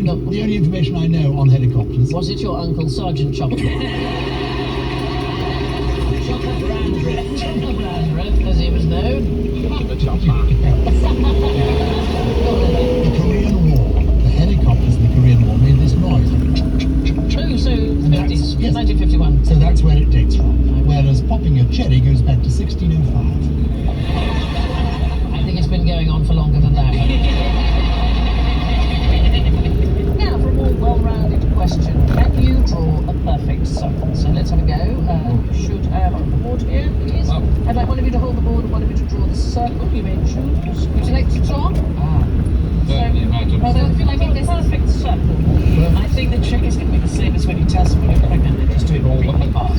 No. The only information I know on helicopters. Was it your uncle, Sergeant Chopper? Chopper Brandreth. Chopper Brandreth, as he was known. Chopper Chopper. The Korean War. The helicopters in the Korean War made this noise. Oh, so 50s, yes. 1951. So that's where it dates from. Whereas popping a cherry goes back to 1605. I think it's been going on for longer than that. Now, for a more well-rounded question, can you draw a perfect circle? So let's have a go. Should I have a board here, please? Oh. I'd like one of you to hold the board and one of you to draw the circle. You may choose. Would you like to draw? Certainly, madam. So if you like a perfect circle. I think the trick is going to be the same as when you tell someone you're pregnant and just do it really fast.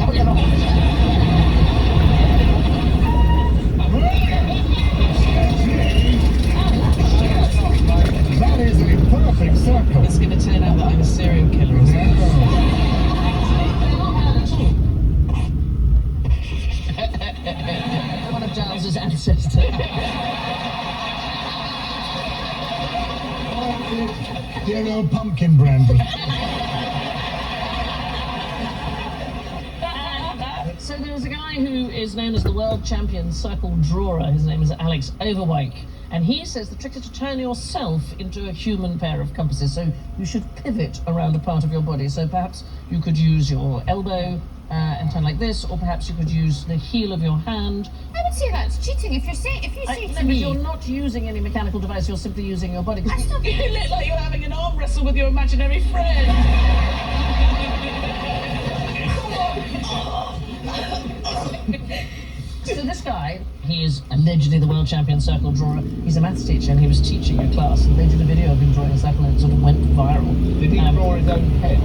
That is a perfect circle. It's going to turn out that I'm a serial killer or something. One of Giles's ancestors. Dear old pumpkin brand. So there's a guy who is known as the world champion circle drawer. His name is Alex Overwyk. And he says the trick is to turn yourself into a human pair of compasses. So you should pivot around a part of your body. So perhaps you could use your elbow and turn like this, or perhaps you could use the heel of your hand. I would say that's cheating. If you say to But me, you're not using any mechanical device, you're simply using your body. I still You look like you're having an arm wrestle with your imaginary friend. So this guy, he is allegedly the world champion circle drawer. He's a maths teacher and he was teaching a class and they did a video of him drawing a circle and it sort of went viral. Did he draw his own head?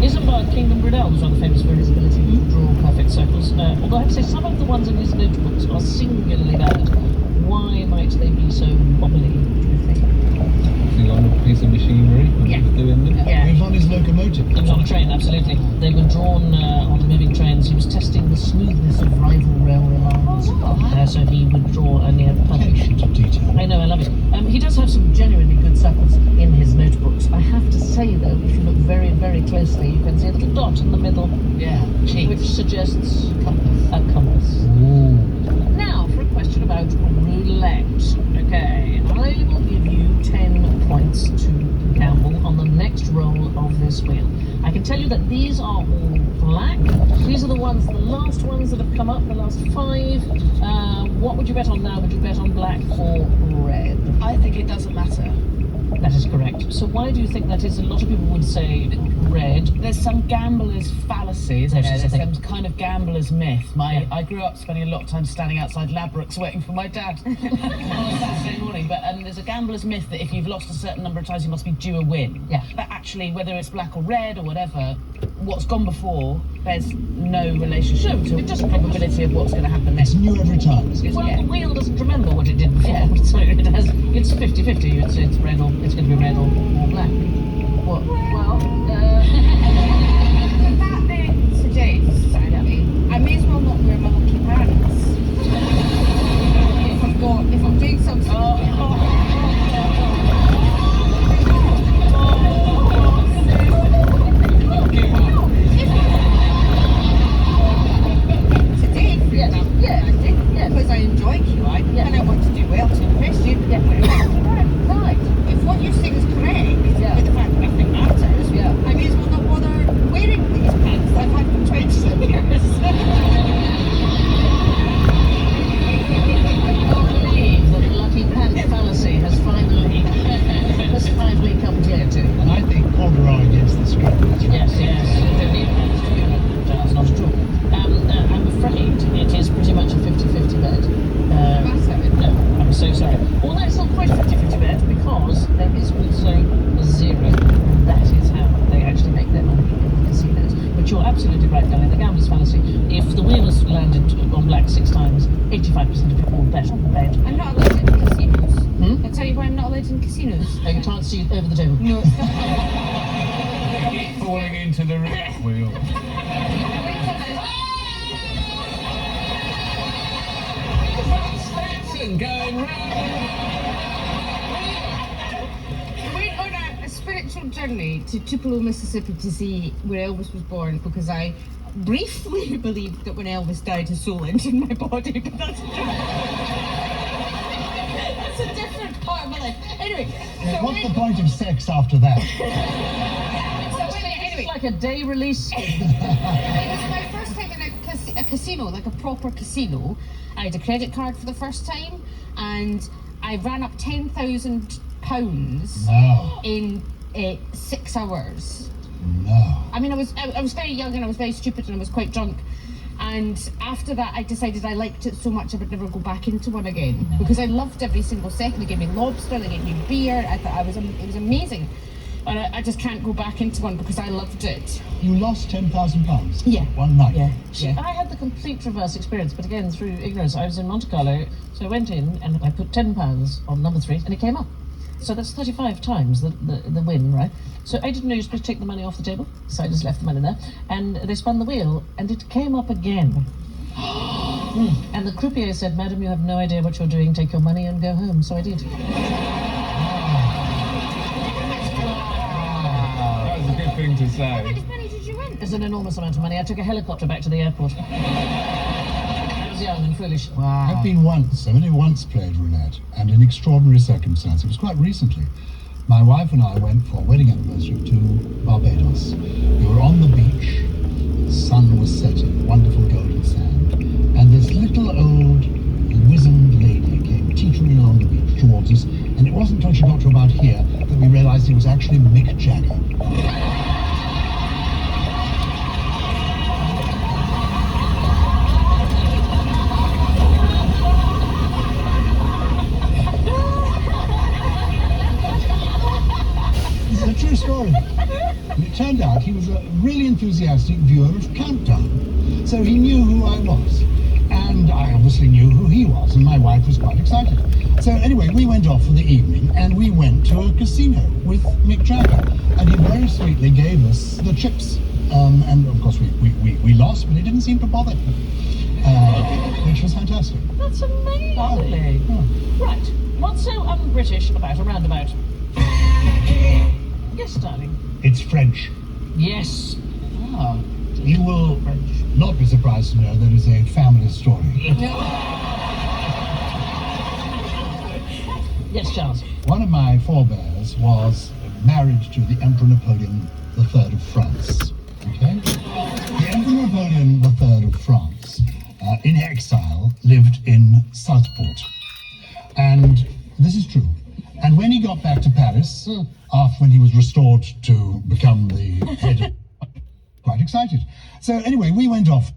Isambard Kingdom Bridell was rather famous for his ability to draw perfect circles. Although I have to say some of the ones in his notebooks are singularly bad. Why might they be so wobbly, do you think? He's on a piece of machinery when Yeah. he's doing them. Yeah. He was on his locomotive. He was on a train, absolutely. They were drawn on moving trains. He was testing the smoothness of rival railway lines. So he would draw a near perfect. Attention to detail. I know, I love it. He does have some genuinely good circles in his notebooks. I have to say, though, if you look very, very closely, you can see a little dot in the middle, Yeah, which suggests compass. a compass. Ooh. Now, for a question about roulette. Okay, I will give you 10 points to gamble on the next roll of this wheel. I can tell you that these are all black. These are the last ones that have come up, the last 5. What would you bet on now? Would you bet on black or red? I think it doesn't matter. That is correct. So why do you think that is? A lot of people would say red. There's some gambler's fallacy, isn't Yes, there? I There's think. some kind of gambler's myth. I grew up spending a lot of time standing outside Ladbrokes waiting for my dad on a Saturday morning. But there's a gambler's myth that if you've lost a certain number of times, you must be due a win. Yeah. But actually, whether it's black or red or whatever, what's gone before bears no relationship to the probability of what's going to happen next. It's new every time. Well, Yeah. the wheel doesn't remember what it did before, Yeah. so it's 50-50. It's red or it's going to be red or black. What? Well, that then suggests, I may as well not wear my lucky pants. If I'm doing something. Today, because I enjoy QI and I want to do well to impress you. right. If what you're saying is correct, Yeah. but the fact that nothing matters, Yeah. I may as well not bother wearing these pants that I've had for 27 years. I can't believe that the lucky pants fallacy has finally come clear to. And I think corduroy against the script. Yes. That's not true. I'm afraid it is pretty much a 50-50 bet. No, I'm so sorry. Although it's not quite a 50-50 bet because there is also a zero. And that is how they actually make their money in the casinos. But you're absolutely right, darling. The gambler's fallacy. If the wheel has landed on black 6 times, 85% of people will bet on the red. I'm not allowed in casinos. Hmm? I'll tell you why I'm not allowed in casinos. Oh, you can't see over the table. No. Keep falling into the wheel. Fancy London going round. I went on a spiritual journey to Tupelo, Mississippi to see where Elvis was born because I briefly believed that when Elvis died his soul entered my body, but that's a different part of my life. Anyway, so What's the point of sex after that? It's like a day release scheme. it was my first time in a casino, like a proper casino. I had a credit card for the first time, and I ran up £10,000 No. in 6 hours. No. I mean, I was very young and I was very stupid and I was quite drunk. And after that, I decided I liked it so much I would never go back into one again because I loved every single second. They gave me lobster, they gave me beer. I thought it was amazing. And I just can't go back into one because I loved it. You lost £10,000? Yeah. One night? Yeah. I had the complete reverse experience, but again, through ignorance. I was in Monte Carlo, so I went in and I put £10 on number 3 and it came up. So that's 35 times the win, right? So I didn't know you're supposed to take the money off the table, so I just left the money there. And they spun the wheel, and it came up again. And the croupier said, "Madam, you have no idea what you're doing. Take your money and go home." So I did. That was a good thing to How say. much money did you win? It's an enormous amount of money. I took a helicopter back to the airport. I was young and foolish. I've been once, I've only once played roulette, and in extraordinary circumstance. It was quite recently. My wife and I went for a wedding anniversary to Barbados. We were on the beach, the sun was setting, wonderful golden sand, and this little old wizened lady came teetering along the beach towards us, and it wasn't until she got to about here that we realised it was actually Mick Jagger. It's a true story. And it turned out he was a really enthusiastic viewer of Countdown. So he knew who I was. And I obviously knew who he was, and my wife was quite excited. So anyway, we went off for the evening, and we went to a casino with Mick Jagger. And he very sweetly gave us the chips. And of course we lost, but he didn't seem to bother. Which was fantastic. That's amazing. Right. What's so un-British about a roundabout? Yes, darling. It's French. Yes. Oh. You will not be surprised to know there is a family story. Yes, Charles. One of my forebears was married to the Emperor Napoleon III of France. Okay? The Emperor Napoleon III of France, in exile, lived in Southport. And this is true. And when he got back to Paris, when he was restored to become the head of... quite excited. So anyway, we went off